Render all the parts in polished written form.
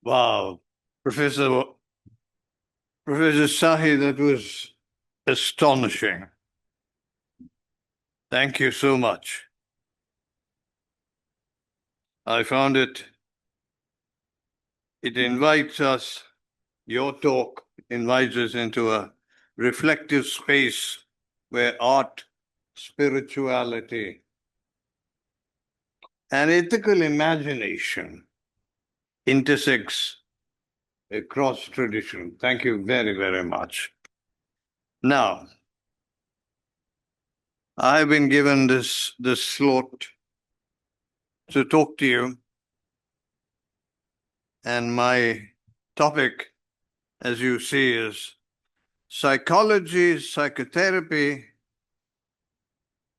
Wow, Professor Sahi, that was astonishing. Thank you so much. I found it invites us, your talk invites us into a reflective space where art, spirituality, and ethical imagination intersects across tradition. Thank you very, very much. Now, I've been given this slot to talk to you, and my topic, as you see, is psychology, psychotherapy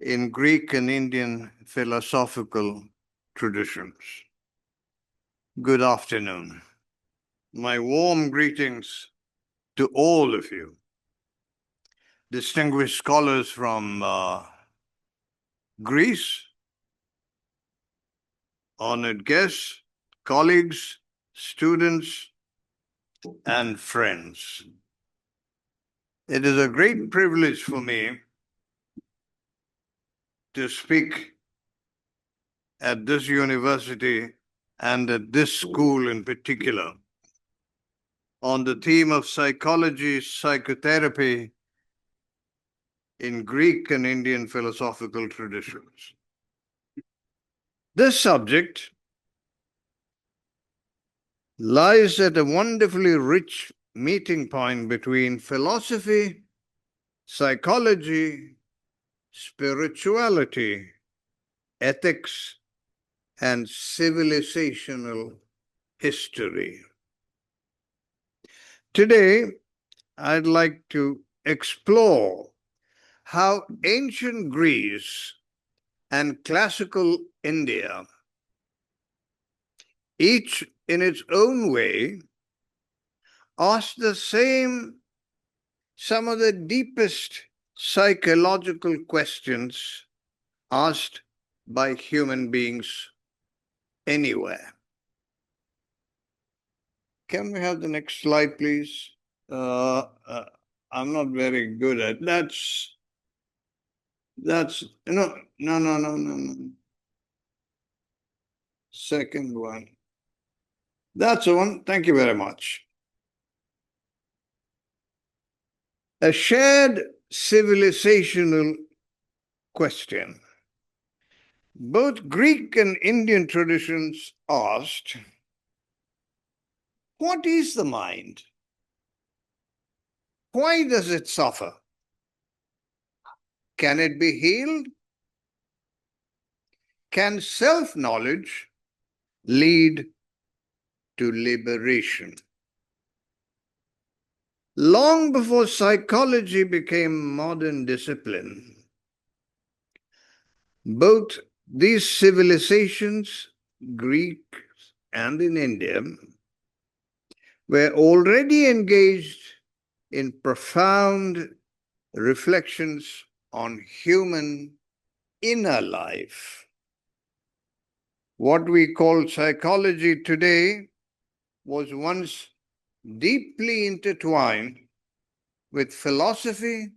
in Greek and Indian philosophical traditions. Good afternoon. My warm greetings to all of you, distinguished scholars from Greece, honored guests, colleagues, students, and friends. It is a great privilege for me to speak at this university and at this school in particular on the theme of psychology, psychotherapy in Greek and Indian philosophical traditions. This subject lies at a wonderfully rich meeting point between philosophy, psychology, spirituality, ethics, and civilizational history. Today, I'd like to explore how ancient Greece and classical India, each in its own way, asked some of the deepest psychological questions asked by human beings anywhere. Can we have the next slide, please? I'm not very good at no. Second one. That's the one. Thank you very much. A shared civilizational question. Both Greek and Indian traditions asked, what is the mind? Why does it suffer? Can it be healed? Can self-knowledge lead to liberation? Long before psychology became modern discipline, both these civilizations, Greek and in India, were already engaged in profound reflections on human inner life. What we call psychology today was once deeply intertwined with philosophy,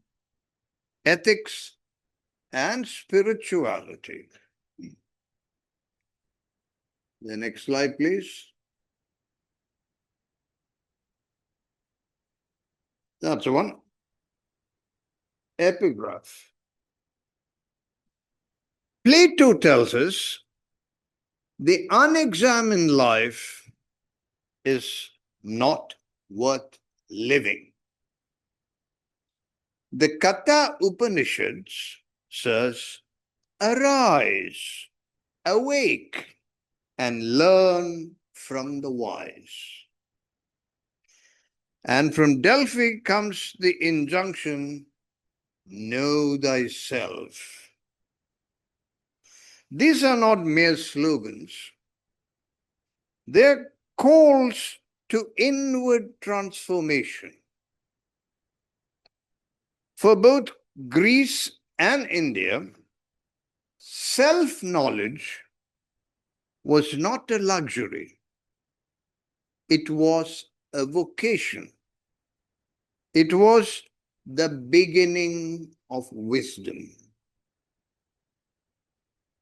ethics, and spirituality. The next slide, please. That's the one. Epigraph. Plato tells us the unexamined life is not worth living. The Katha Upanishads says, arise, awake, and learn from the wise. And from Delphi comes the injunction, know thyself. These are not mere slogans. They're calls to inward transformation. For both Greece and India, self-knowledge was not a luxury. It was a vocation. It was the beginning of wisdom.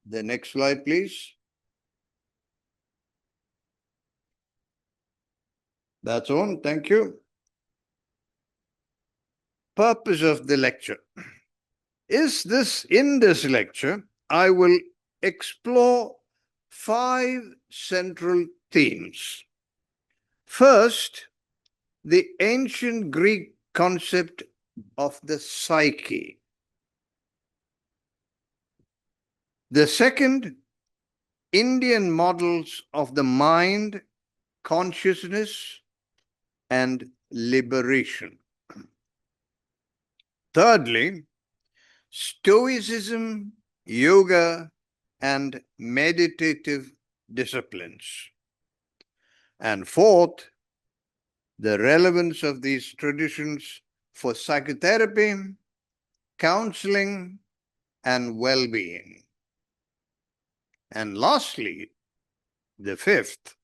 The next slide, please. That's on. Thank you. Purpose of the lecture. In this lecture, I will explore 5 central themes. First, the ancient Greek concept of the psyche. The second, Indian models of the mind, consciousness, and liberation. Thirdly, Stoicism, yoga, and meditative disciplines. And fourth, the relevance of these traditions for psychotherapy, counseling, and well-being. And lastly, the fifth,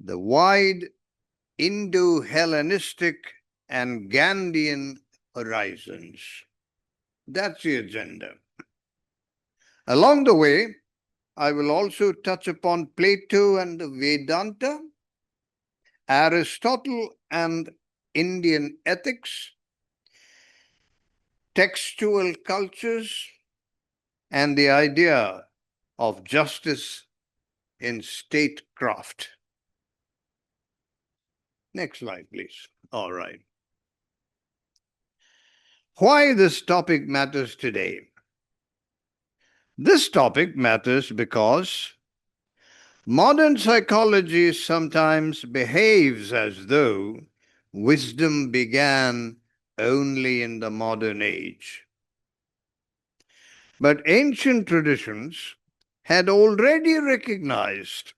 the wide Indo-Hellenistic and Gandhian horizons. That's the agenda. Along the way, I will also touch upon Plato and the Vedanta, Aristotle and Indian ethics, textual cultures, and the idea of justice in statecraft. Next slide, please. All right. Why this topic matters today? This topic matters because modern psychology sometimes behaves as though wisdom began only in the modern age. But ancient traditions had already recognized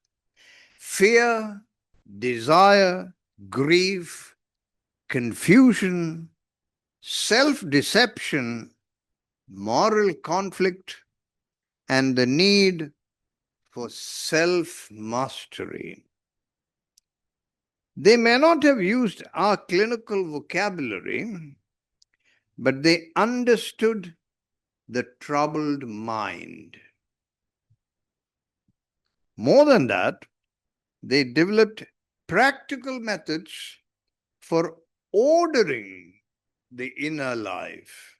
fear, desire, grief, confusion, self-deception, moral conflict, and the need for self-mastery. They may not have used our clinical vocabulary, but they understood the troubled mind. More than that, they developed practical methods for ordering the inner life.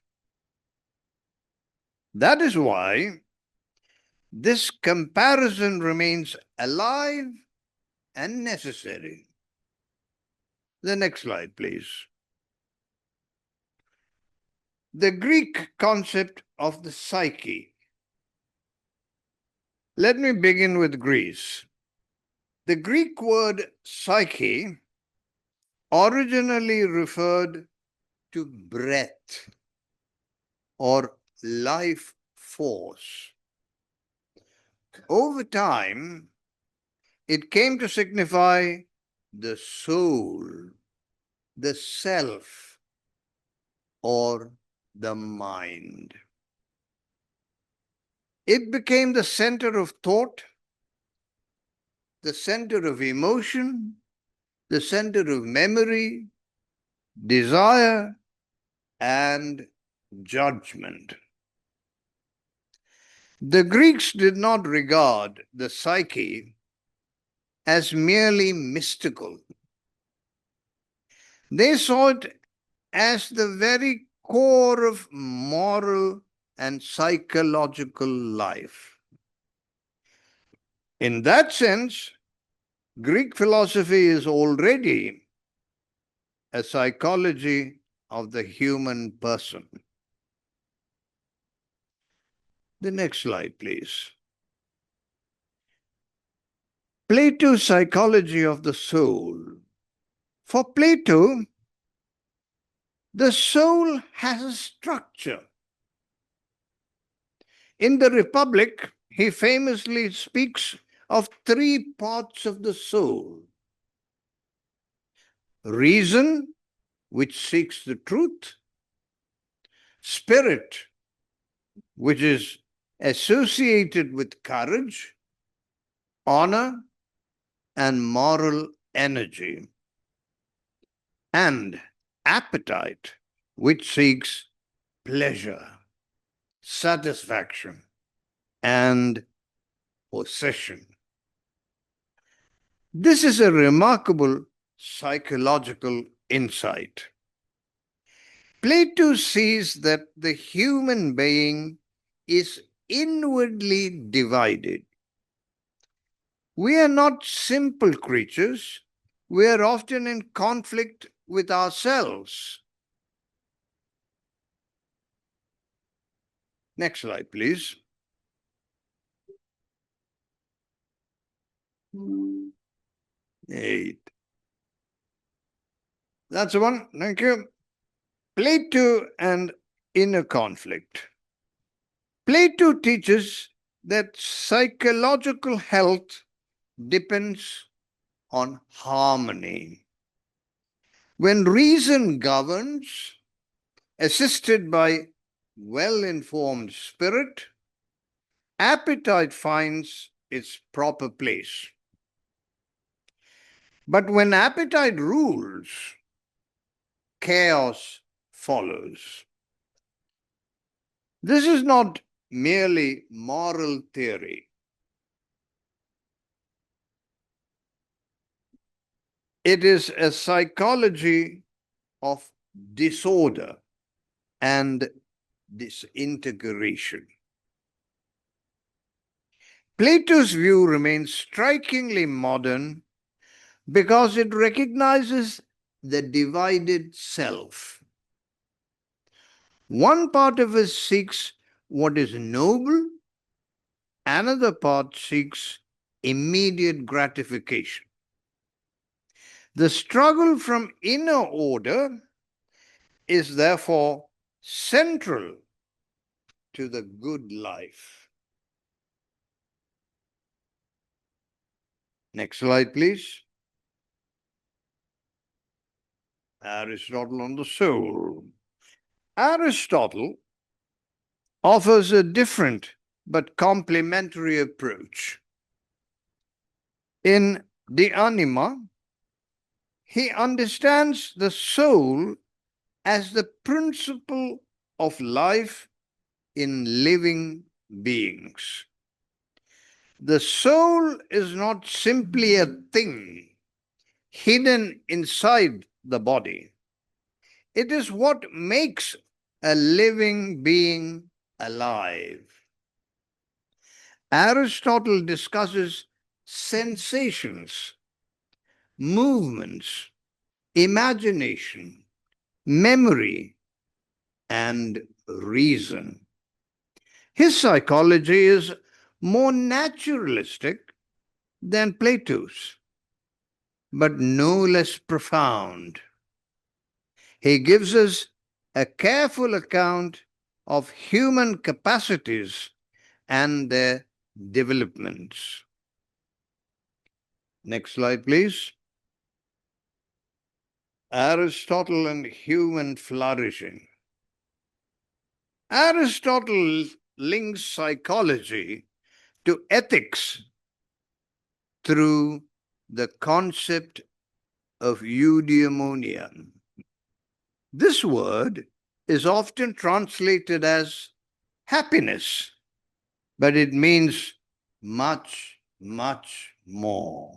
That is why this comparison remains alive and necessary. The next slide, please. The Greek concept of the psyche. Let me begin with Greece. The Greek word psyche originally referred to breath or life force. Over time, it came to signify the soul, the self, or the mind. It became the center of thought, the center of emotion, the center of memory, desire, and judgment. The Greeks did not regard the psyche as merely mystical. They saw it as the very core of moral and psychological life. In that sense, Greek philosophy is already a psychology of the human person. The next slide, please. Plato's psychology of the soul. For Plato, the soul has a structure. In the Republic, he famously speaks of 3 parts of the soul. Reason, which seeks the truth. Spirit, which is associated with courage, honor, and moral energy, and appetite, which seeks pleasure, satisfaction, and possession. This is a remarkable psychological insight. Plato sees that the human being is inwardly divided. We are not simple creatures. We are often in conflict with ourselves. Next slide, please. Eight. That's the one. Thank you. Plato and inner conflict. Plato teaches that psychological health depends on harmony. When reason governs, assisted by well-informed spirit, appetite finds its proper place. But when appetite rules, chaos follows. This is not merely moral theory. It is a psychology of disorder and disintegration. Plato's view remains strikingly modern because it recognizes the divided self. One part of us seeks what is noble, another part seeks immediate gratification. The struggle from inner order is therefore central to the good life. Next slide, please. Aristotle on the soul. Aristotle offers a different but complementary approach. In De Anima, he understands the soul as the principle of life in living beings. The soul is not simply a thing hidden inside the body. It is what makes a living being alive. Aristotle discusses sensations, movements, imagination, memory, and reason. His psychology is more naturalistic than Plato's, but no less profound. He gives us a careful account of human capacities and their developments. Next slide, please. Aristotle and human flourishing. Aristotle links psychology to ethics through the concept of eudaimonia. This word is often translated as happiness, but it means much, much more.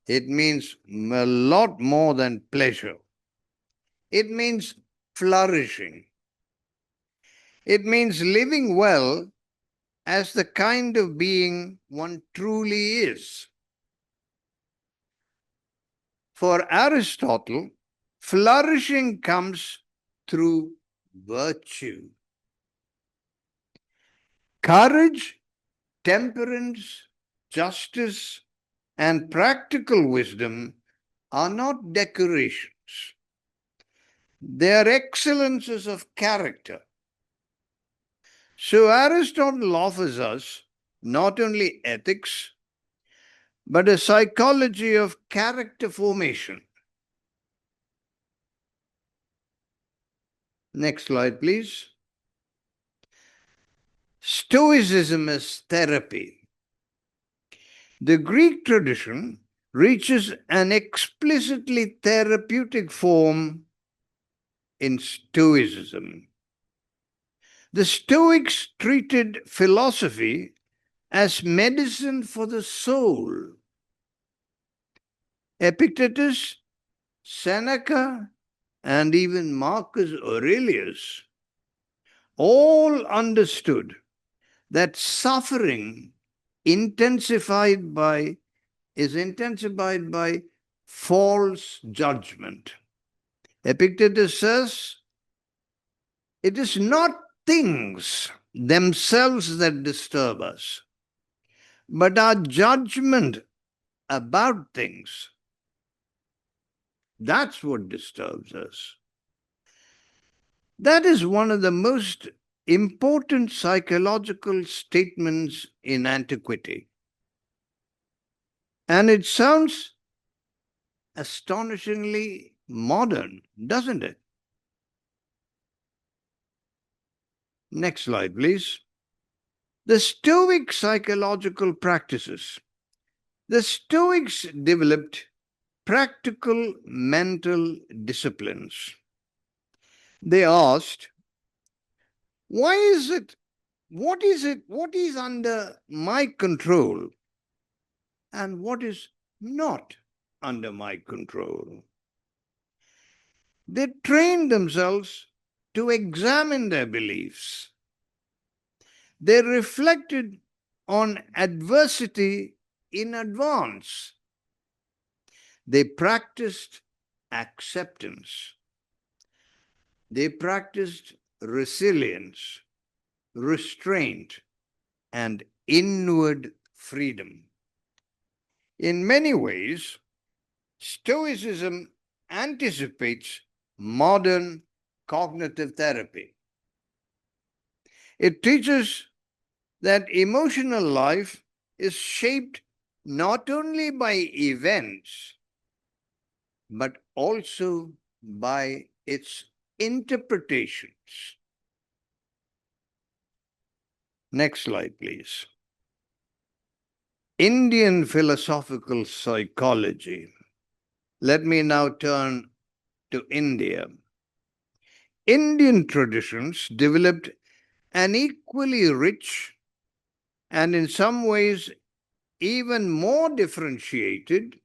It means a lot more than pleasure. It means flourishing. It means living well as the kind of being one truly is. For Aristotle, flourishing comes through virtue. Courage, temperance, justice, and practical wisdom are not decorations. They are excellences of character. So Aristotle offers us not only ethics, but a psychology of character formation. Next slide, please. Stoicism as therapy. The Greek tradition reaches an explicitly therapeutic form in Stoicism. The Stoics treated philosophy as medicine for the soul. Epictetus, Seneca, and even Marcus Aurelius all understood that suffering is intensified by false judgment. Epictetus says, it is not things themselves that disturb us, but our judgment about things. That's what disturbs us. That is one of the most important psychological statements in antiquity. And it sounds astonishingly modern, doesn't it? Next slide, please. The Stoic psychological practices. The Stoics developed practical mental disciplines. They asked, what is under my control and what is not under my control? They trained themselves to examine their beliefs. They reflected on adversity in advance. They practiced acceptance. They practiced resilience, restraint, and inward freedom. In many ways, Stoicism anticipates modern cognitive therapy. It teaches that emotional life is shaped not only by events, but also by its interpretations. Next slide, please. Indian philosophical psychology. Let me now turn to India. Indian traditions developed an equally rich and in some ways even more differentiated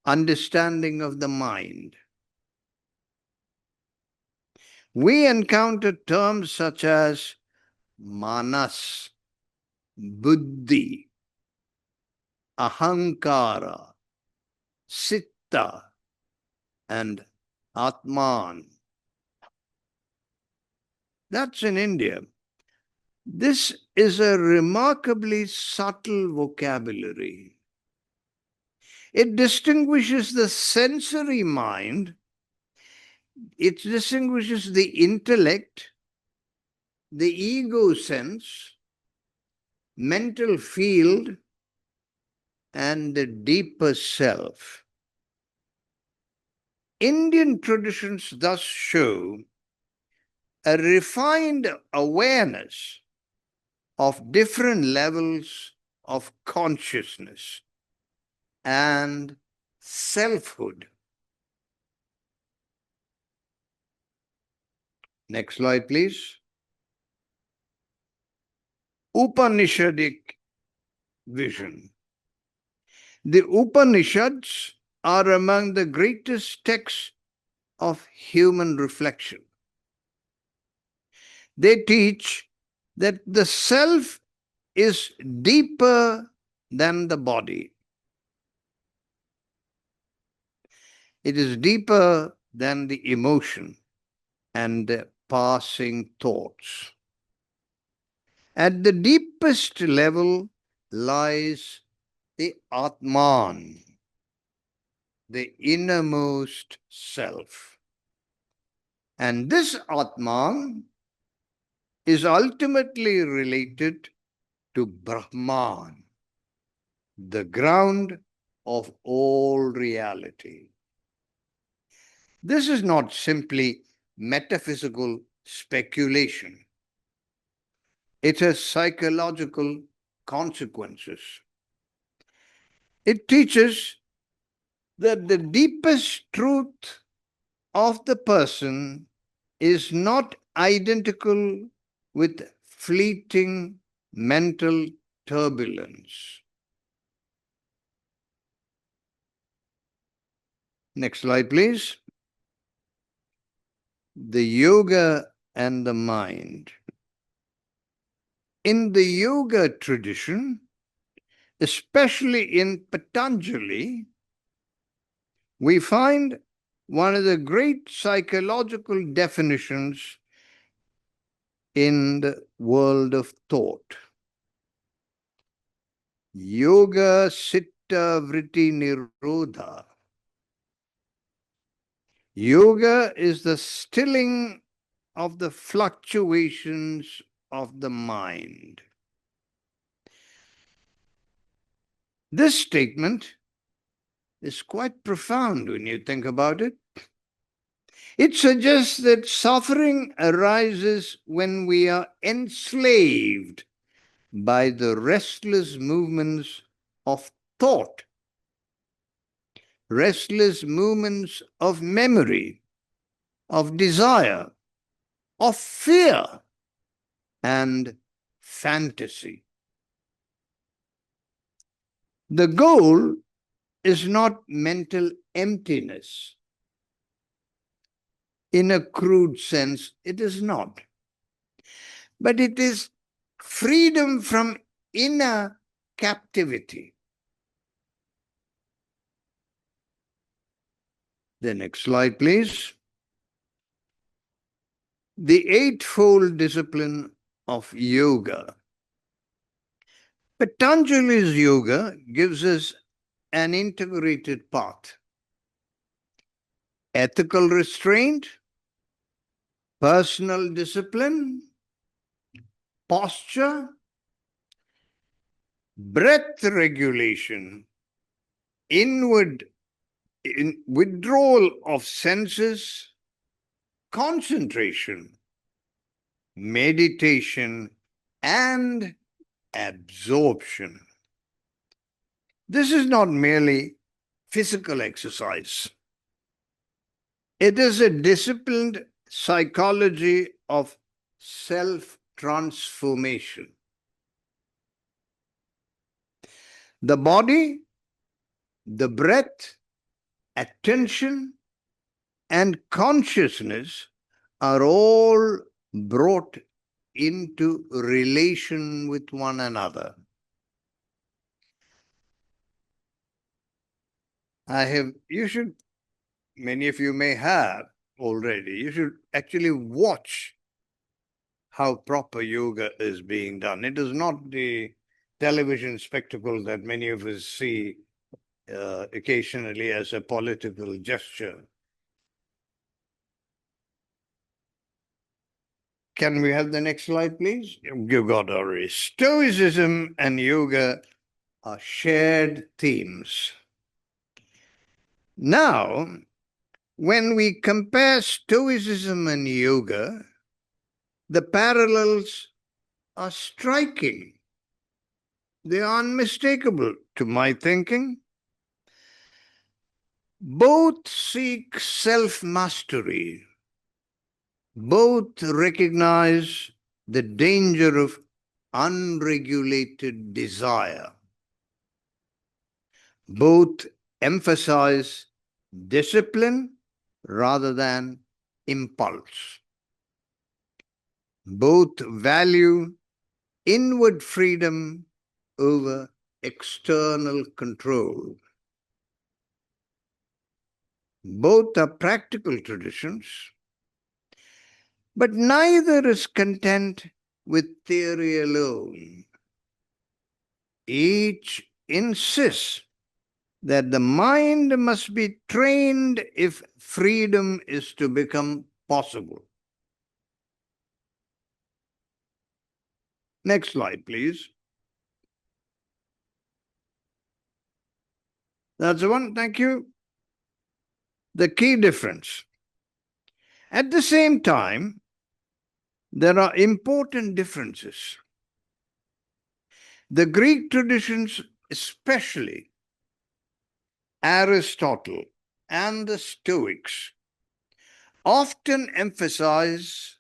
understanding of the mind. We encounter terms such as manas, buddhi, ahankara, citta, and atman. That's in India. This is a remarkably subtle vocabulary. It distinguishes the sensory mind, it distinguishes the intellect, the ego sense, mental field, and the deeper self. Indian traditions thus show a refined awareness of different levels of consciousness and selfhood. Next slide, please. Upanishadic vision. The Upanishads are among the greatest texts of human reflection. They teach that the self is deeper than the body. It is deeper than the emotion and the passing thoughts. At the deepest level lies the Atman, the innermost self. And this Atman is ultimately related to Brahman, the ground of all reality. This is not simply metaphysical speculation. It has psychological consequences. It teaches that the deepest truth of the person is not identical with fleeting mental turbulence. Next slide, please. The yoga and the mind. In the yoga tradition, especially in Patanjali, we find one of the great psychological definitions in the world of thought. Yoga Sitta Vritti Nirodha. Yoga is the stilling of the fluctuations of the mind. This statement is quite profound when you think about it. It suggests that suffering arises when we are enslaved by the restless movements of thought, restless movements of memory, of desire, of fear, and fantasy. The goal is not mental emptiness. In a crude sense, it is not. But it is freedom from inner captivity. The next slide, please. The eightfold discipline of yoga. Patanjali's yoga gives us an integrated path. Ethical restraint, personal discipline, posture, breath regulation, inward withdrawal of senses, concentration, meditation, and absorption. This is not merely physical exercise. It is a disciplined psychology of self-transformation. The body, the breath, attention, and consciousness are all brought into relation with one another. Many of you may have already, you should actually watch how proper yoga is being done. It is not the television spectacle that many of us see occasionally as a political gesture. Can we have the next slide, please? You got already. Stoicism and yoga are shared themes. Now, when we compare Stoicism and yoga, the parallels are striking. They are unmistakable to my thinking. Both seek self-mastery. Both recognize the danger of unregulated desire. Both emphasize discipline rather than impulse. Both value inward freedom over external control. Both are practical traditions, but neither is content with theory alone. Each insists that the mind must be trained if freedom is to become possible. Next slide, please. That's the one, thank you. The key difference. At the same time, there are important differences. The Greek traditions especially Aristotle and the Stoics often emphasize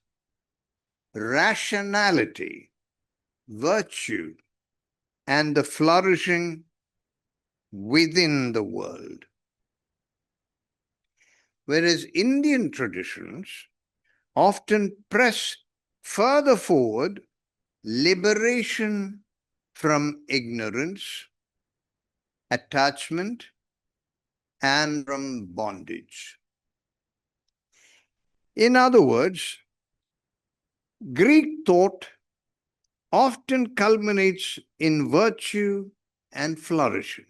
rationality, virtue, and the flourishing within the world. Whereas Indian traditions often press further forward liberation from ignorance, attachment, and from bondage. In other words, Greek thought often culminates in virtue and flourishing.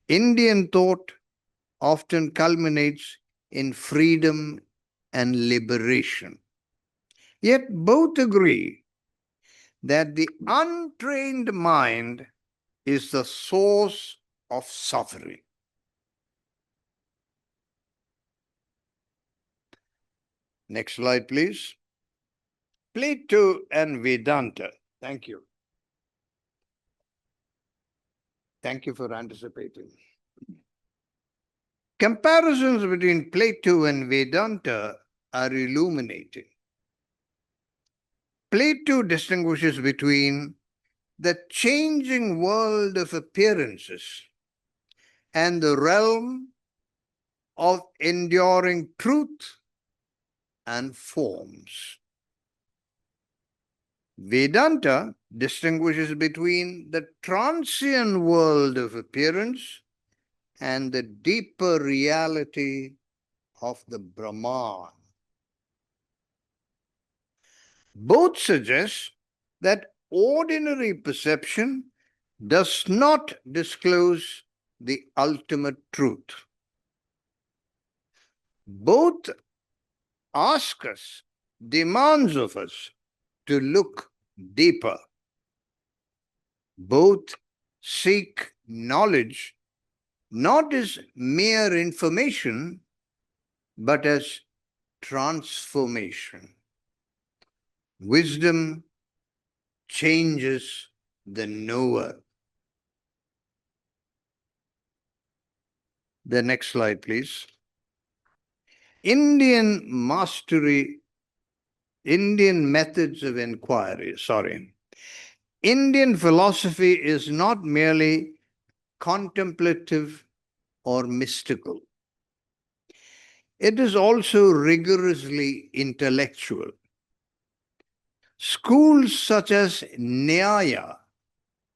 Indian thought often culminates in freedom and liberation. Yet both agree that the untrained mind is the source of suffering. Next slide, please. Plato and Vedanta. Thank you. Thank you for anticipating. Comparisons between Plato and Vedanta are illuminating. Plato distinguishes between the changing world of appearances and the realm of enduring truth and forms. Vedanta distinguishes between the transient world of appearance and the deeper reality of the Brahman. Both suggest that ordinary perception does not disclose the ultimate truth. Both ask us, demands of us to look deeper. Both seek knowledge not as mere information, but as transformation. Wisdom changes the knower. The next slide, please. Indian methods of inquiry, Indian philosophy is not merely contemplative or mystical. It is also rigorously intellectual. Schools such as Nyaya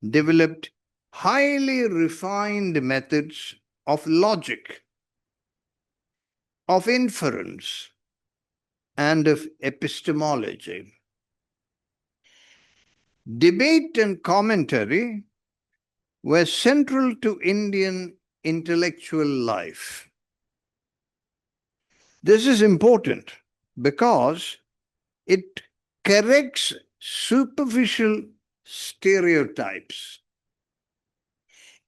developed highly refined methods of logic, of inference, and of epistemology. Debate and commentary were central to Indian intellectual life. This is important because it corrects superficial stereotypes.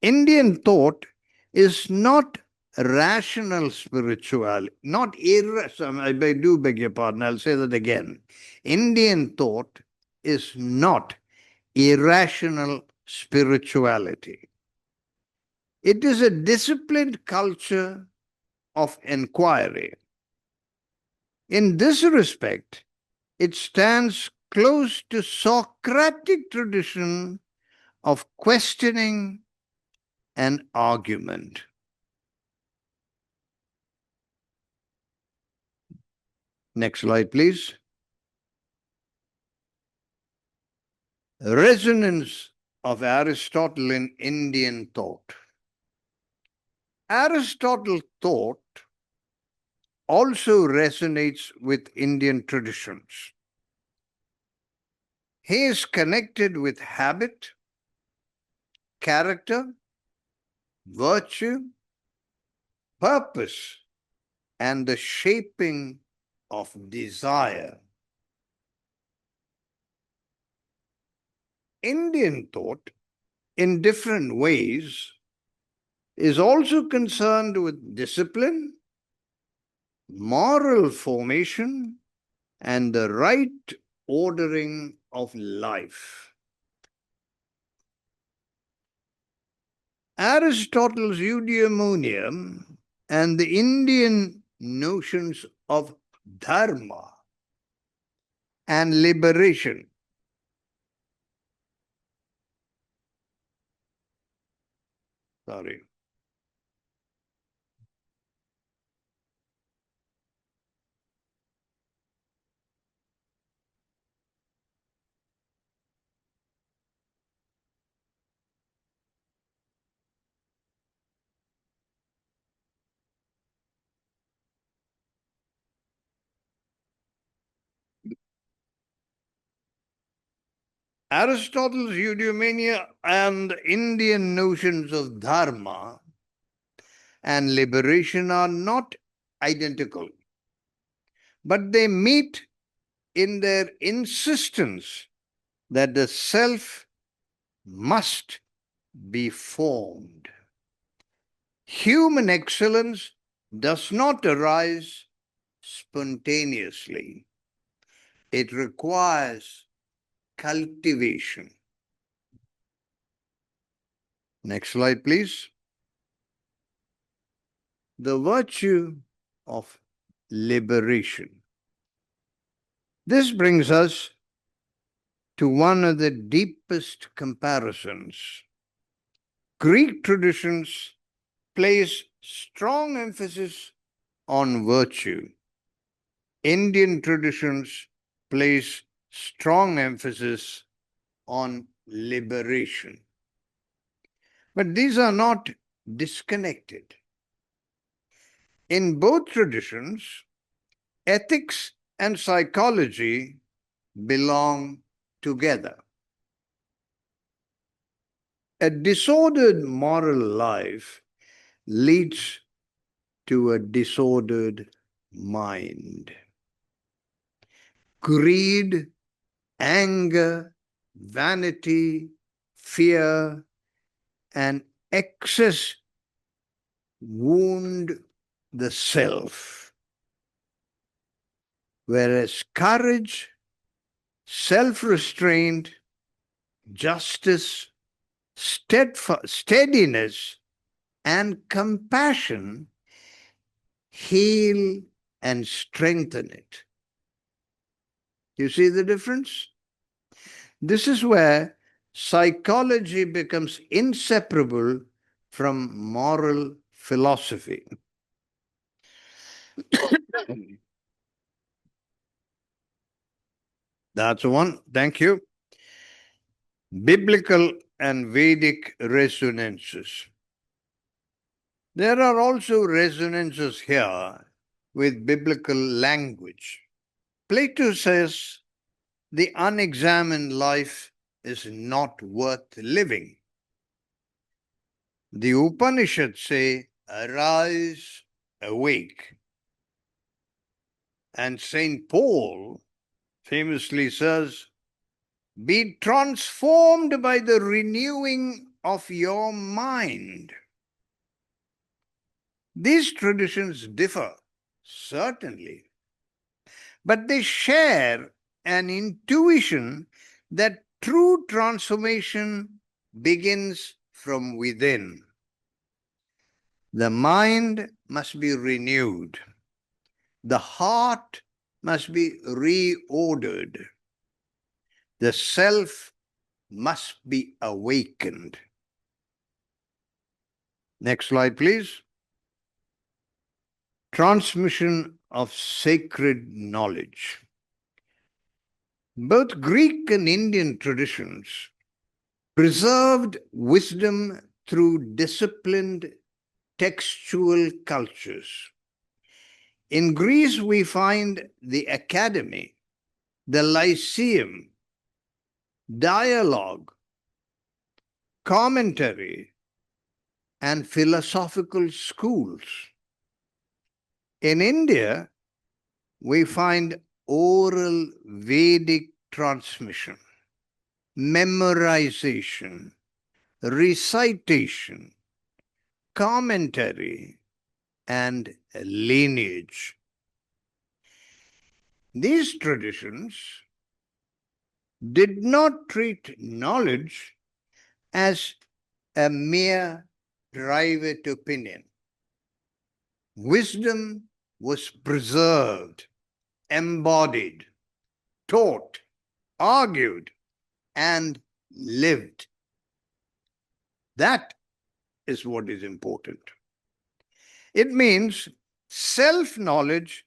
Indian thought is not rational spirituality, not irrational. I do beg your pardon, I'll say that again. Indian thought is not irrational spirituality. It is a disciplined culture of inquiry. In this respect, it stands close to Socratic tradition of questioning and argument. Next slide, please. Resonance of Aristotle in Indian thought. Aristotle's thought also resonates with Indian traditions. He is connected with habit, character, virtue, purpose, and the shaping of desire. Indian thought, in different ways, is also concerned with discipline, moral formation, and the right ordering of life. Aristotle's eudaimonia and the Indian notions of dharma and liberation sorry. Aristotle's eudaimonia and Indian notions of dharma and liberation are not identical, but they meet in their insistence that the self must be formed. Human excellence does not arise spontaneously. It requires cultivation. Next slide, please. The virtue of liberation. This brings us to one of the deepest comparisons. Greek traditions place strong emphasis on virtue. Indian traditions place strong emphasis on liberation. But these are not disconnected. In both traditions, ethics and psychology belong together. A disordered moral life leads to a disordered mind. Greed, anger, vanity, fear, and excess wound the self, whereas courage, self-restraint, justice, steadiness, and compassion heal and strengthen it. You see the difference? This is where psychology becomes inseparable from moral philosophy. That's one. Thank you. Biblical and Vedic resonances. There are also resonances here with biblical language. Plato says the unexamined life is not worth living. The Upanishads say, arise, awake. And St. Paul famously says, be transformed by the renewing of your mind. These traditions differ, certainly, but they share an intuition that true transformation begins from within. The mind must be renewed. The heart must be reordered. The self must be awakened. Next slide, please. Transmission of sacred knowledge. Both Greek and Indian traditions preserved wisdom through disciplined textual cultures. In Greece, we find the academy, the lyceum, dialogue, commentary, and philosophical schools. In India, we find oral Vedic transmission, memorization, recitation, commentary, and lineage. These traditions did not treat knowledge as a mere private opinion. Wisdom was preserved, embodied, taught, argued, and lived. That is what is important. It means self-knowledge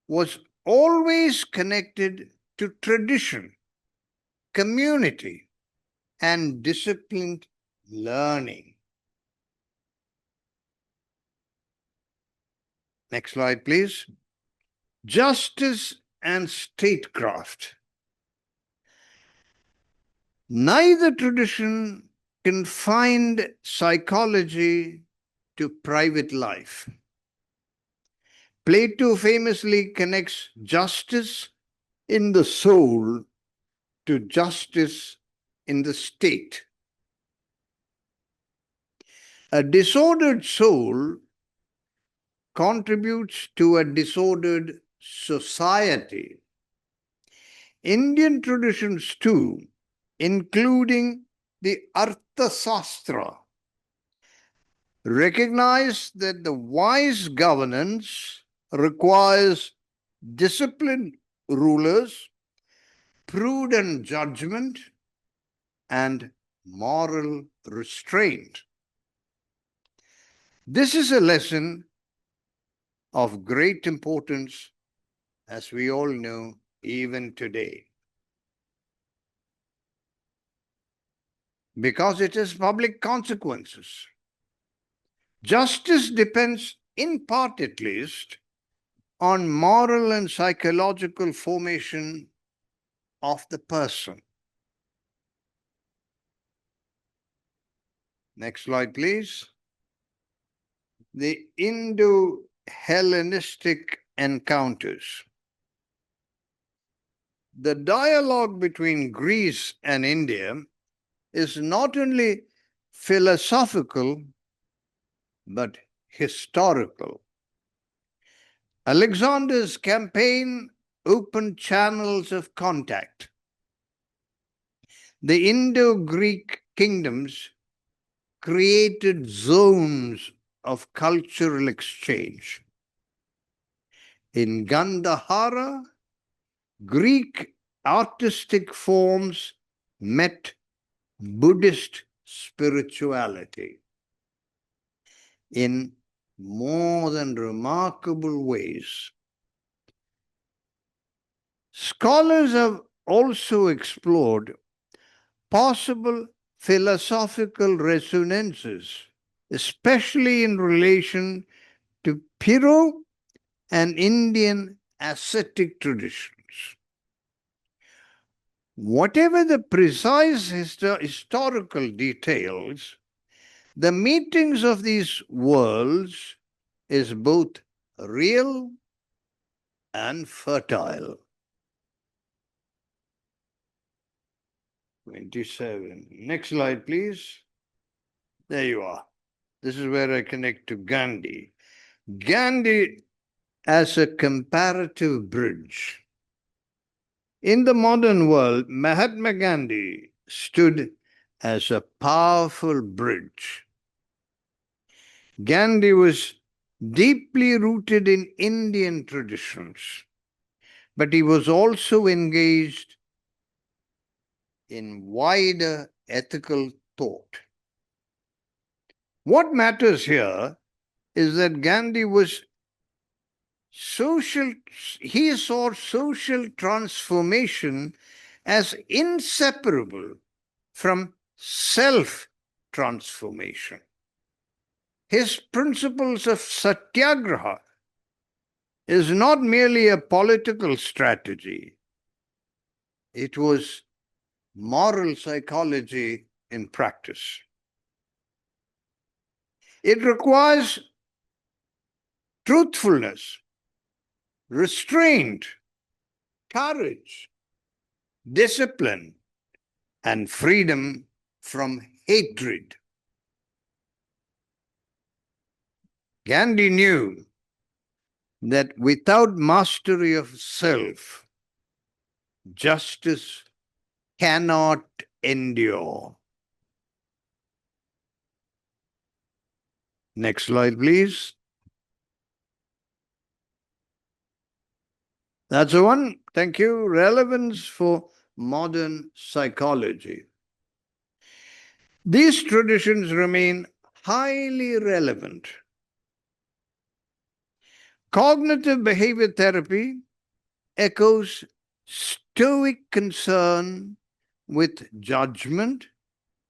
was always connected to tradition, community, and disciplined learning. Next slide, please. Justice and statecraft. Neither tradition confined psychology to private life. Plato famously connects justice in the soul to justice in the state. A disordered soul contributes to a disordered society. Indian traditions too, including the Arthasastra, recognize that the wise governance requires disciplined rulers, prudent judgment, and moral restraint. This is a lesson of great importance, as we all know, even today, because it has public consequences. Justice depends, in part at least, on moral and psychological formation of the person. Next slide, please. The Indo-Hellenistic encounters. The dialogue between Greece and India is not only philosophical, but historical. Alexander's campaign opened channels of contact. The Indo-Greek kingdoms created zones of cultural exchange. In Gandhara, Greek artistic forms met Buddhist spirituality in more than remarkable ways. Scholars have also explored possible philosophical resonances, especially in relation to Piro and Indian ascetic traditions. Whatever the precise historical details, the meetings of these worlds is both real and fertile. 27. Next slide, please. There you are. This is where I connect to Gandhi. Gandhi as a comparative bridge. In the modern world, Mahatma Gandhi stood as a powerful bridge. Gandhi was deeply rooted in Indian traditions, but he was also engaged in wider ethical thought. What matters here is that Gandhi was he saw social transformation as inseparable from self-transformation. His principles of satyagraha is not merely a political strategy. It was moral psychology in practice. It requires truthfulness, restraint, courage, discipline, and freedom from hatred. Gandhi knew that without mastery of self, justice cannot endure. Next slide, please. That's the one. Thank you. Relevance for modern psychology. These traditions remain highly relevant. Cognitive behavior therapy echoes Stoic concern with judgment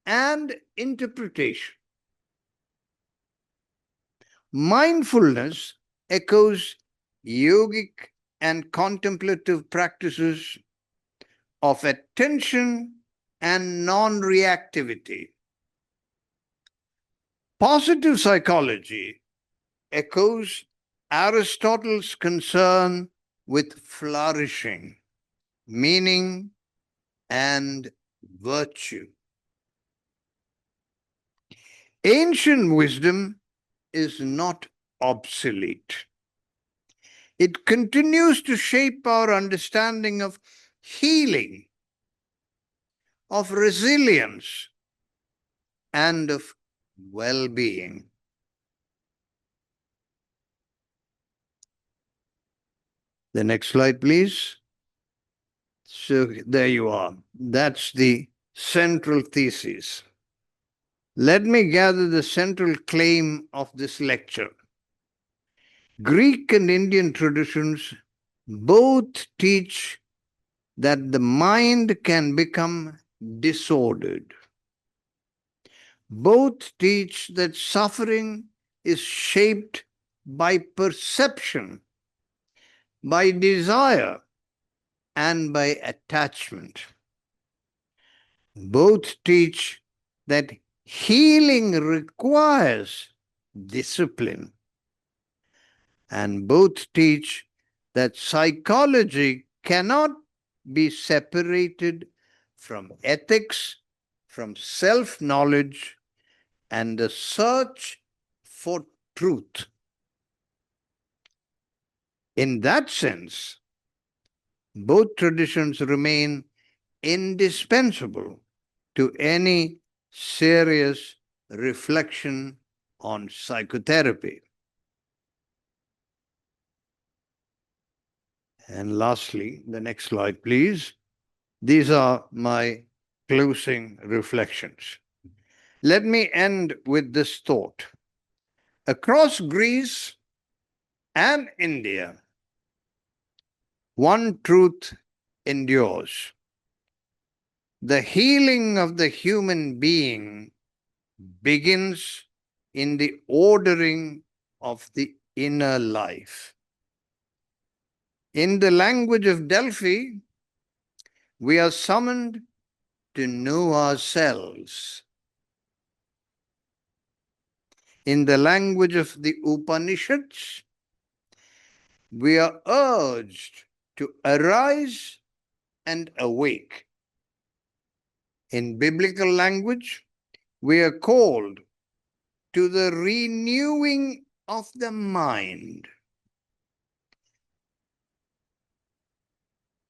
and interpretation. Mindfulness echoes yogic and contemplative practices of attention and non-reactivity. Positive psychology echoes Aristotle's concern with flourishing, meaning, and virtue. Ancient wisdom is not obsolete. It continues to shape our understanding of healing, of resilience, and of well-being. The next slide, please. So there you are. That's the central thesis. Let me gather the central claim of this lecture. Greek and Indian traditions both teach that the mind can become disordered. Both teach that suffering is shaped by perception, by desire, and by attachment. Both teach that healing requires discipline. And both teach that psychology cannot be separated from ethics, from self-knowledge, and the search for truth. In that sense, both traditions remain indispensable to any serious reflection on psychotherapy. And lastly, the next slide, please. These are my closing reflections. Let me end with this thought. Across Greece and India, one truth endures. The healing of the human being begins in the ordering of the inner life. In the language of Delphi, we are summoned to know ourselves. In the language of the Upanishads, we are urged to arise and awake. In biblical language, we are called to the renewing of the mind.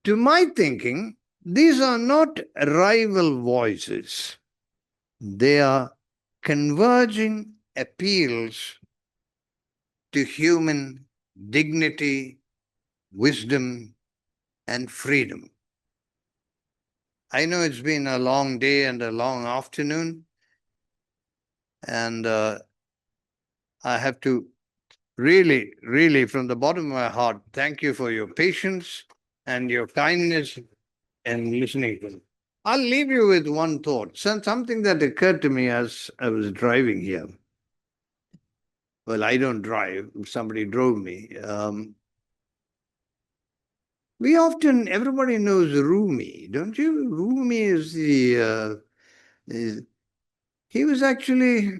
To my thinking, these are not rival voices. They are converging appeals to human dignity, wisdom, and freedom. I know it's been a long day and a long afternoon, and I have to really, from the bottom of my heart, thank you for your patience and your kindness in listening to me. I'll leave you with one thought, something that occurred to me as I was driving here. Well, I don't drive. Somebody drove me. Everybody knows Rumi, don't you? Rumi is he was actually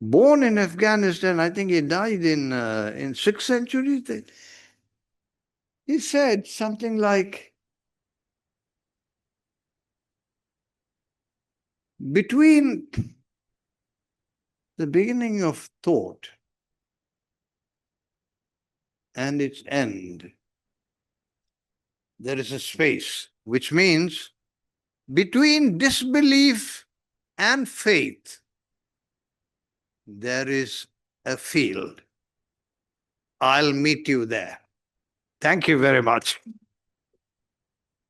born in Afghanistan. I think he died in 6th century. He said something like, between the beginning of thought and its end, there is a space, which means between disbelief and faith, there is a field. I'll meet you there. Thank you very much.